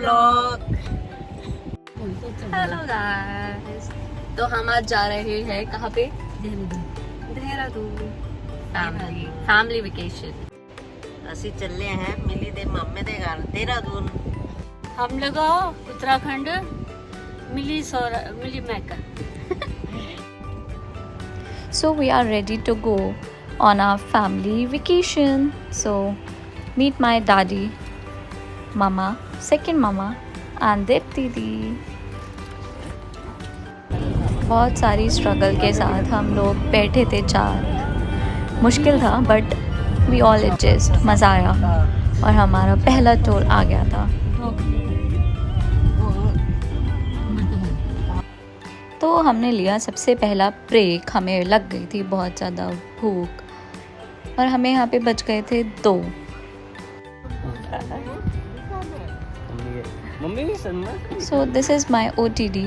Blog. Hello guys, तो हम आज जा रहे हैं कहाँ पे? Dehradun family vacation. ਅਸੀਂ ਚੱਲੇ हैं मिली दे मामे दे घर देहरादून। हम लोग उत्तराखंड मिली मैका। So we are ready to go on our family vacation. So meet my daddy, mama, second mama and Dipti दी। बहुत सारी स्ट्रगल के साथ हम लोग बैठे थे चार। मुश्किल था बट वी ऑल एडजस्ट, मज़ा आया और हमारा पहला टूर आ गया था। तो हमने लिया सबसे पहला ब्रेक। हमें लग गई थी बहुत ज़्यादा भूख और हमें यहाँ पे बच गए थे 2। So this is my OTD।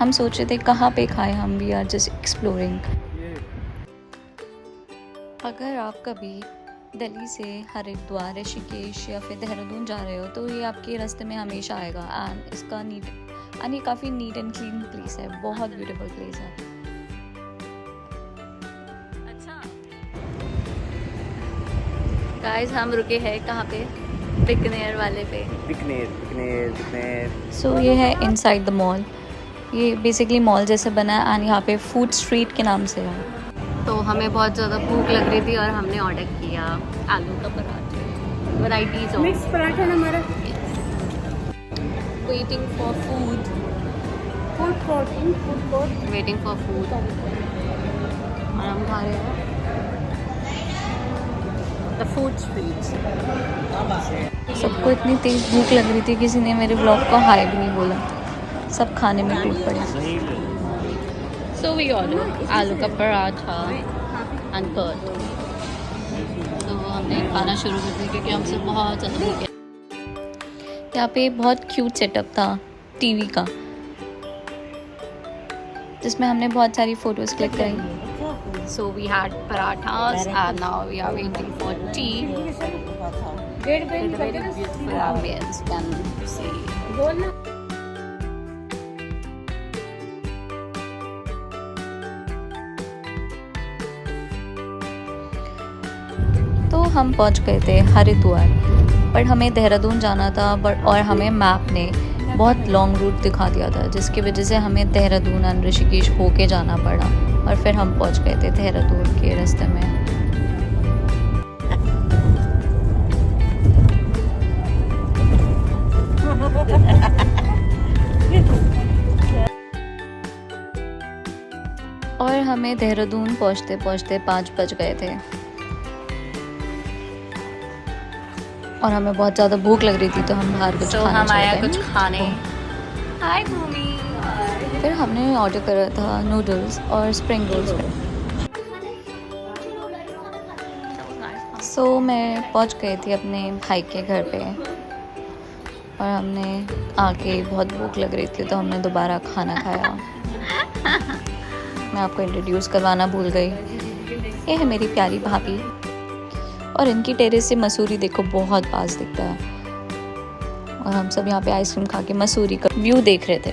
हम सोच रहे थे कहाँ पे खाएं, हम भी आर जस्ट एक्सप्लोरिंग। अगर आप कभी दिल्ली से हरिद्वार, ऋषिकेश या फिर देहरादून जा रहे हो तो ये आपके रास्ते में हमेशा आएगा। एंड इसका ये काफ़ी नीट एंड क्लीन प्लेस है, बहुत ब्यूटीफुल प्लेस है। अच्छा गाइस, हम रुके हैं कहाँ पे? बिकनेर वाले पे। बिकनेर। सो ये है इनसाइड द मॉल। ये बेसिकली मॉल जैसे बना है एंड यहाँ पे फूड स्ट्रीट के नाम से है। तो हमें बहुत ज़्यादा भूख लग रही थी और हमने ऑर्डर किया आलू का paratha, varieties of mix paratha हमारा। Waiting for food waiting for food और हम खा रहे हैं द फूड स्ट्रीट्स। सबको इतनी तेज भूख लग रही थी, किसी ने मेरे ब्लॉग को हाई भी नहीं बोला, सब खाने में टूट पड़े। सो वी ऑर्डर आलू का पराठा एंड कर्ड। तो हमने खाना शुरू कर दिया क्योंकि हमसे बहुत ज़्यादा भूख है। यहाँ पे बहुत क्यूट सेटअप था टीवी का, जिसमें हमने बहुत सारी फोटोज क्लिक करी। So we had parathas and now we are waiting for tea. With a very beautiful ambience, can see. तो हम पहुंच गए थे हरिद्वार, बट हमें देहरादून जाना था और हमें मैप ने बहुत लॉन्ग रूट दिखा दिया था, जिसकी वजह से हमें देहरादून और ऋषिकेश होके जाना पड़ा और फिर हम पहुंच गए थे देहरादून के रास्ते में। और हमें देहरादून पहुंचते पहुंचते 5 बज गए थे और हमें बहुत ज़्यादा भूख लग रही थी, तो हम बाहर कुछ खाना हम आया चाहते कुछ हैं। खाने। हाय भूमि। फिर हमने ऑर्डर करा था नूडल्स और स्प्रिंग रोल्स। सो मैं पहुंच गई थी अपने भाई के घर पे और हमने आके बहुत भूख लग रही थी तो हमने दोबारा खाना खाया। मैं आपको इंट्रोड्यूस करवाना भूल गई, ये है मेरी प्यारी भाभी और इनकी टेरेस से मसूरी देखो बहुत पास दिखता है। और हम सब यहाँ पे आइसक्रीम खा के मसूरी का व्यू देख रहे थे।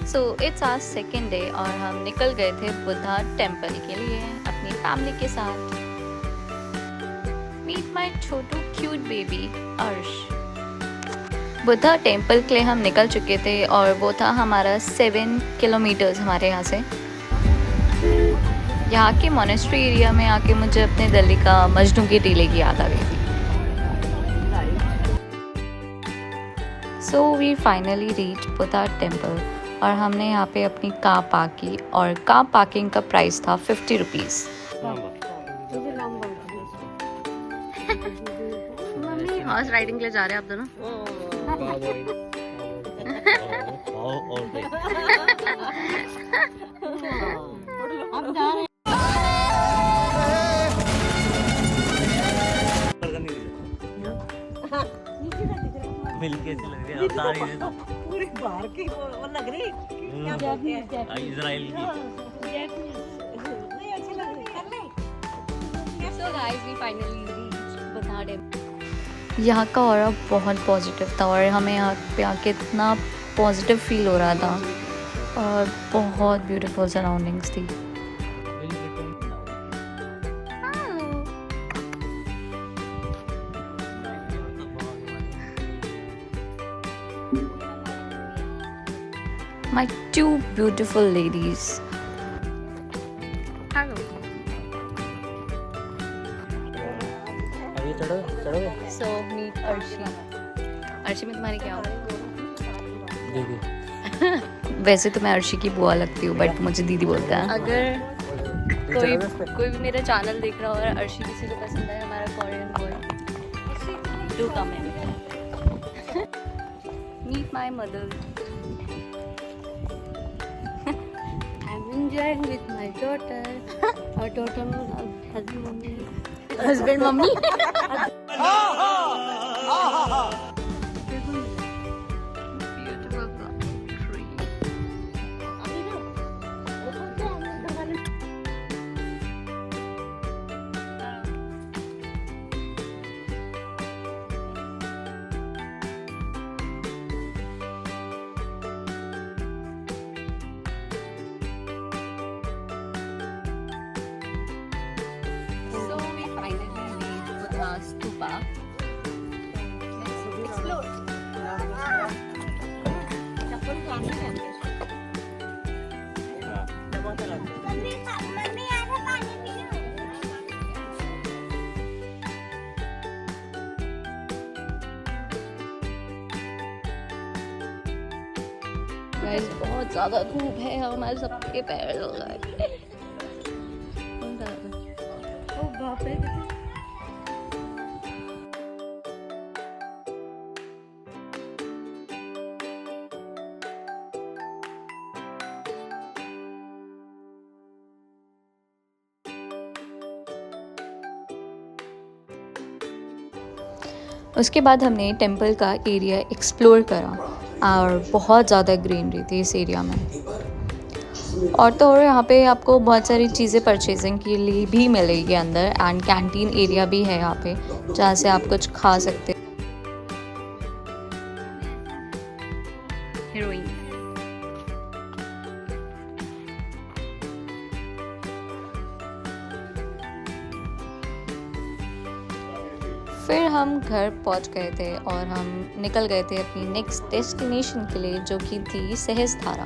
So it's our second day और हम निकल गए थे बुद्धा टेम्पल के लिए अपनी फैमिली के साथ। मीट माय छोटू cute baby Arsh. Buddha temple के लिए हम निकल चुके थे और वो था हमारा 7 किलोमीटर्स हमारे यहाँ से। यहाँ के मोनेस्ट्री एरिया में आके मुझे अपने दिल्ली का मजनू की टीले की याद आ गई थी। So we finally reach Buddha temple और हमने यहाँ पे अपनी कार पार्क की और कार पार्किंग का प्राइस था 50 रुपीज़। हॉर्स राइडिंग के लिए जा रहे हैं आप दोनों? हम जा रहे हैं। मिलके ऐसी लग रही है अवतार ही है। पूरी बाहर की वो लग रही क्या बोलते हैं इजराइल की। नहीं अच्छी लग रही कर ले So guys, we finally reached Buddha Temple. यहाँ का ऑरा बहुत पॉजिटिव था और हमें यहाँ पे आके इतना पॉजिटिव फील हो रहा था और बहुत ब्यूटीफुल सराउंडिंग्स थी। My two beautiful ladies. Hello. अभी चढ़ोगे? So meet Arshi. अर्शी में तुम्हारी क्या हो? दीदी। वैसे तो मैं अर्शी की बुआ लगती हूँ बट मुझे दीदी बोलता है। अगर कोई भी मेरा चैनल देख रहा हो और अर्शी किसी को पसंद है, हमारा Korean boy, do comment. Meet my mother. I'm enjoying with my daughter. Our daughter husband mummy. Husband mummy. Beautiful tree. So we finally reached Buddha Stupa. Let's explore. चप्पल कान में पहन के दबाता रहता गाइस बहुत ज़्यादा धूप है, हमारे सबके पैर जल गए। ओ बाप रे। उसके बाद हमने टेंपल का एरिया एक्सप्लोर करा और बहुत ज़्यादा ग्रीनरी थी इस एरिया में। और यहाँ पे आपको बहुत सारी चीज़ें परचेजिंग के लिए भी मिलेगी अंदर एंड कैंटीन एरिया भी है यहाँ पे जहाँ से आप कुछ खा सकते हैं। हीरोइन। फिर हम घर पहुँच गए थे और हम निकल गए थे अपनी नेक्स्ट डेस्टिनेशन के लिए जो कि थी सहस्त्रधारा।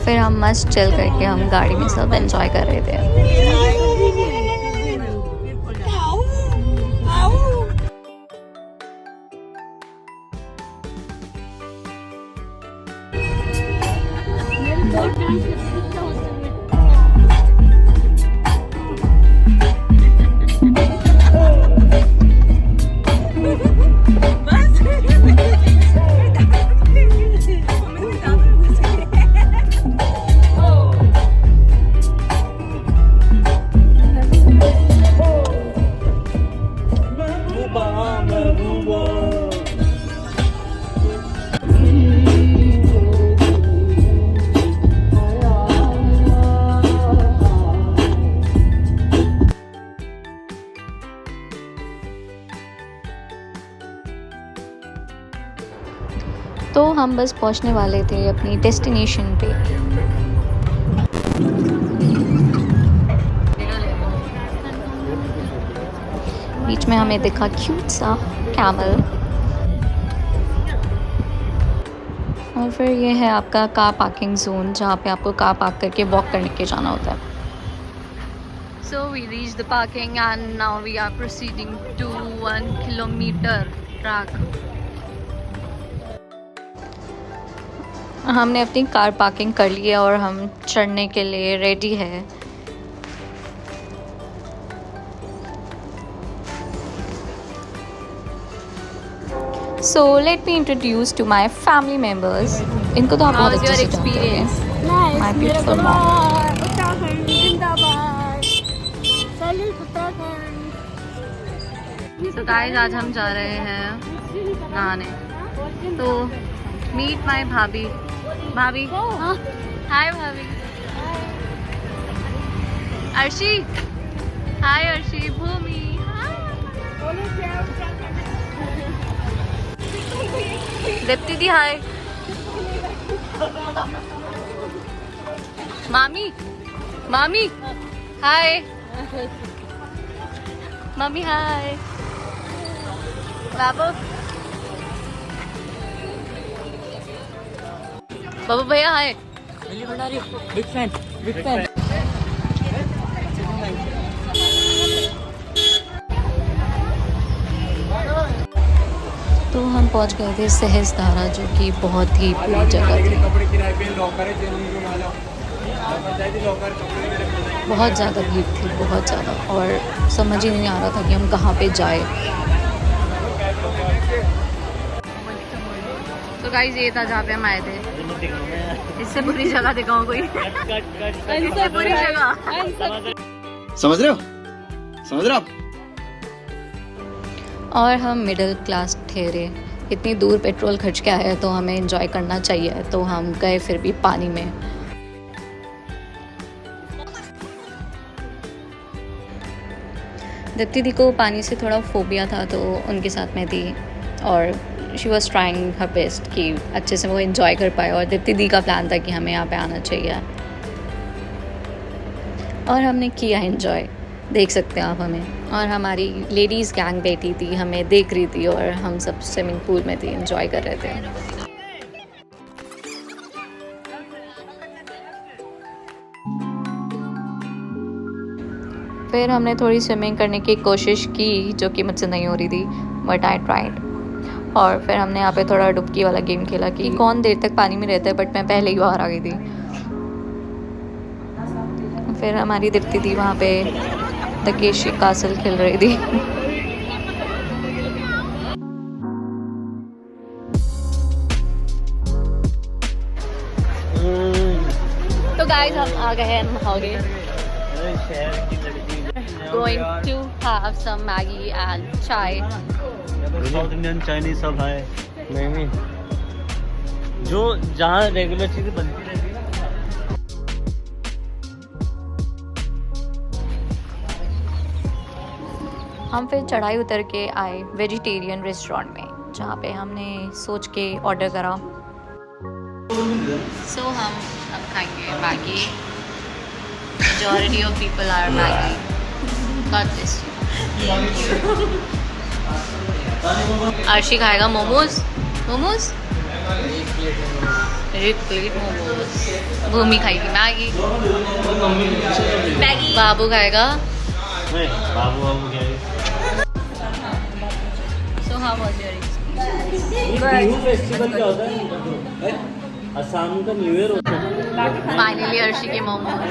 फिर हम मस्त चल करके हम गाड़ी में सब एंजॉय कर रहे थे। तो हम बस पहुंचने वाले थे अपनी डेस्टिनेशन पे। बीच में हमें दिखा क्यूट सा कैमल और फिर ये है आपका कार पार्किंग जोन जहाँ पे आपको कार पार्क करके वॉक करने के जाना होता है। So we reached the parking and now we are proceeding to 1 kilometer track. हमने अपनी कार पार्किंग कर ली है और हम चढ़ने के लिए रेडी है। So let me introduce to my family members. इनको तो आप बहुत अच्छे से जानते होंगे। My beautiful mom. उत्तराखंड जिंदाबाद। सैल्यूट उत्तराखंड। तो गाइस आज हम जा रहे हैं नहाने। तो मीट माय भाभी। भाभी हाय भाभी। अर्शी हाय अर्शी। भूमि दीप्ति दी हाय। मामी मामी हाय। मम्मी हाय। बाबू बाबू भैया hi. Big fan big fan. तो हम पहुंच गए थे सहस्त्रधारा, जो कि बहुत ही बुरी जगह थी। बहुत ज़्यादा भीड़ थी, बहुत ज़्यादा, और समझ ही नहीं आ रहा था कि हम कहाँ पे जाए। तो गाइस ये था जहाँ पे हम आए थे। इससे बुरी जगह दिखाऊं कोई? इससे बुरी जगह समझ रहे हो आप? और हम मिडिल क्लास ठहरे। इतनी दूर पेट्रोल खर्च के आए तो हमें एंजॉय करना चाहिए, तो हम गए फिर भी पानी में। दीप्ति दी को पानी से थोड़ा फोबिया था, तो उनके साथ में थी और she was trying her best कि अच्छे से वो एंजॉय कर पाए। और दीप्ति दी का प्लान था कि हमें यहाँ पे आना चाहिए, और हमने किया एंजॉय। देख सकते हैं आप हमें। और हमारी लेडीज़ गैंग बैठी थी, हमें देख रही थी, और हम सब स्विमिंग पूल में थी, एंजॉय कर रहे थे। फिर हमने थोड़ी स्विमिंग करने की कोशिश की, जो कि मुझसे नहीं हो रही थी, बट आई ट्राइड। और फिर हमने यहाँ पे थोड़ा डुबकी वाला गेम खेला कि कौन देर तक पानी में रहता है, बट मैं पहले ही बाहर आ गई थी। फिर हमारी दीप्ति थी वहाँ पे तकेशी कासल खेल रही थी। तो गाइस हम आ गए हैं नहाने। Going to have some Maggi and chai. South Indian Chinese सब है। नहीं जो जहाँ रेगुलर चीजें बनती रहती है ना। हम फिर चढ़ाई उतर के आए वेजिटेरियन रेस्टोरेंट में, जहाँ पे हमने सोच के ऑर्डर करा। सो हम अब खाएंगे Maggi. Majority of people are Maggi. Got this. Arshi खाएगा मोमोज। मोमोज एक प्लेट मोमोज। भूमि खाएगी मैगी। बाबू खाएगा। बाबू क्या है? So how was your Bihu festival क्या होता है? असम का न्यू ईयर होता है। फाइनली अर्शी के मोमोज।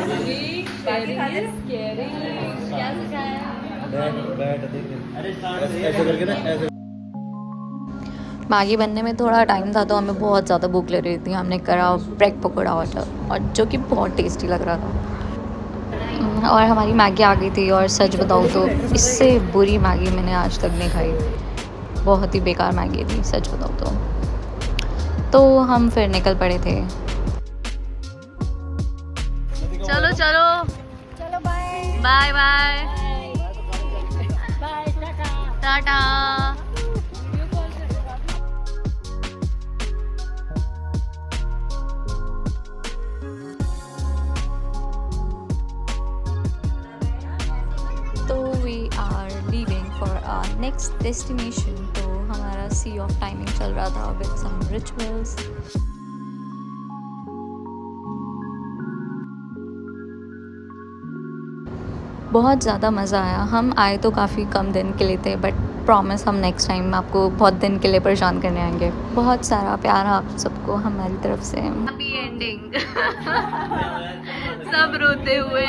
मैगी बनने में थोड़ा टाइम था, तो हमें बहुत ज़्यादा भूख लग रही थी। हमने करा ब्रेड पकौड़ा ऑर्डर, और जो कि बहुत टेस्टी लग रहा था। और हमारी मैगी आ गई थी, और सच बताऊँ तो इससे बुरी मैगी मैंने आज तक नहीं खाई। बहुत ही बेकार मैगी थी, सच बताऊँ तो हम फिर निकल पड़े थे। चलो चलो चलो बाय बाय बाय बाय टाटा। टाटा। तो we are leaving for our next destination. तो हमारा सी ऑफ टाइमिंग चल रहा था विद सम रिचुअल्स। बहुत ज़्यादा मज़ा आया। हम आए तो काफ़ी कम दिन के लिए थे, बट प्रॉमिस हम नेक्स्ट टाइम आपको बहुत दिन के लिए परेशान करने आएंगे। बहुत सारा प्यार आप सबको। सबको हमारी तरफ से। Happy ending. सब रोते हुए।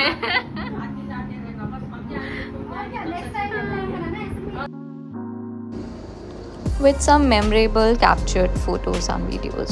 With some memorable captured photos and videos.